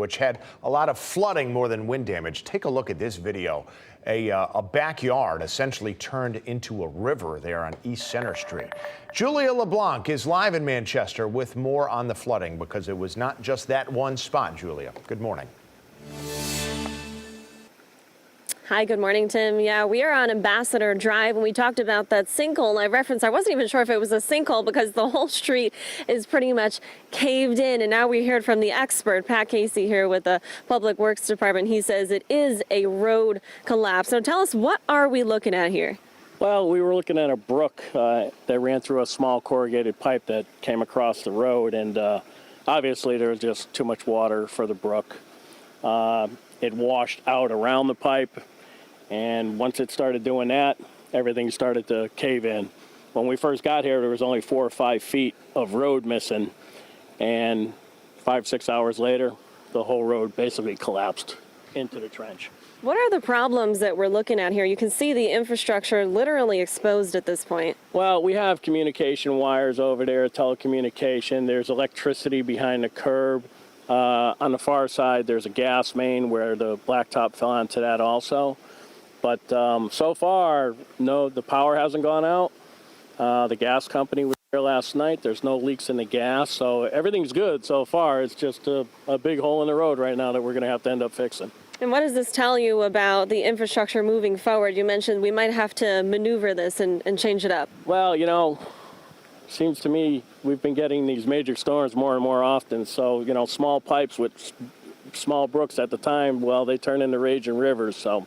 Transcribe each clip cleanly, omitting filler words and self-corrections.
which had a lot of flooding more than wind damage. Take a look at this video. A backyard essentially turned into a river there on East Center Street. Julia LeBlanc is live in Manchester with more on the flooding, because it was not just that one spot. Julia, good morning. Hi, good morning, Tim. Yeah, we are on Ambassador Drive, and we talked about that sinkhole. I wasn't even sure if it was a sinkhole because the whole street is pretty much caved in. And now we heard from the expert, Pat Casey, here with the Public Works Department. He says it is a road collapse. So tell us, what are we looking at here? Well, we were looking at a brook that ran through a small corrugated pipe that came across the road, and obviously there was just too much water for the brook. It washed out around the pipe. And once it started doing that, everything started to cave in. When we first got here, there was only 4 or 5 feet of road missing. And 5 or 6 hours later, the whole road basically collapsed into the trench. What are the problems that we're looking at here? You can see the infrastructure literally exposed at this point. Well, we have communication wires over there, telecommunication. There's electricity behind the curb. On the far side, there's a gas main where the blacktop fell onto that also. But so far, no, the power hasn't gone out. The gas company was there last night. There's no leaks in the gas, so everything's good so far. It's just a big hole in the road right now that we're going to have to end up fixing. And what does this tell you about the infrastructure moving forward? You mentioned we might have to maneuver this and change it up. Well, you know, seems to me we've been getting these major storms more and more often. So, you know, small pipes with small brooks at the time, well, they turn into raging rivers. So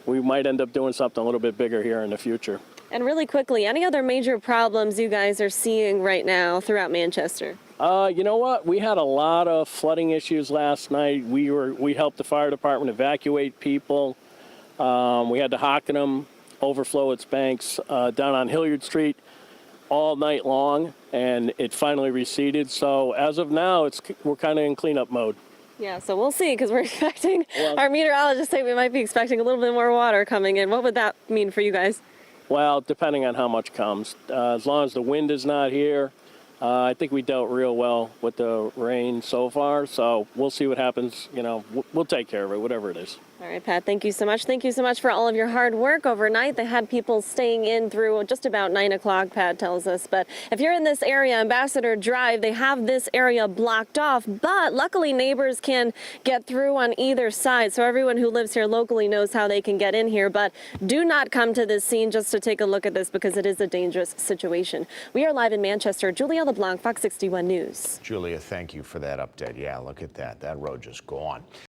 we might end up doing something a little bit bigger here in the future. And really quickly, any other major problems you guys are seeing right now throughout Manchester? You know what? We had a lot of flooding issues last night. We helped the fire department evacuate people. We had the Hockenham overflow its banks down on Hilliard Street all night long, and it finally receded. So as of now, we're kind of in cleanup mode. Yeah, so we'll see, because we're expecting, our meteorologists say we might be expecting a little bit more water coming in. What would that mean for you guys? Well, depending on how much comes. As long as the wind is not here, I think we dealt real well with the rain so far. So we'll see what happens. You know, we'll take care of it, whatever it is. All right, Pat, thank you so much. Thank you so much for all of your hard work overnight. They had people staying in through just about 9 o'clock, Pat tells us. But if you're in this area, Ambassador Drive, they have this area blocked off. But luckily, neighbors can get through on either side. So everyone who lives here locally knows how they can get in here. But do not come to this scene just to take a look at this, because it is a dangerous situation. We are live in Manchester. Julia LeBlanc, Fox 61 News. Julia, thank you for that update. Yeah, look at that. That road just gone.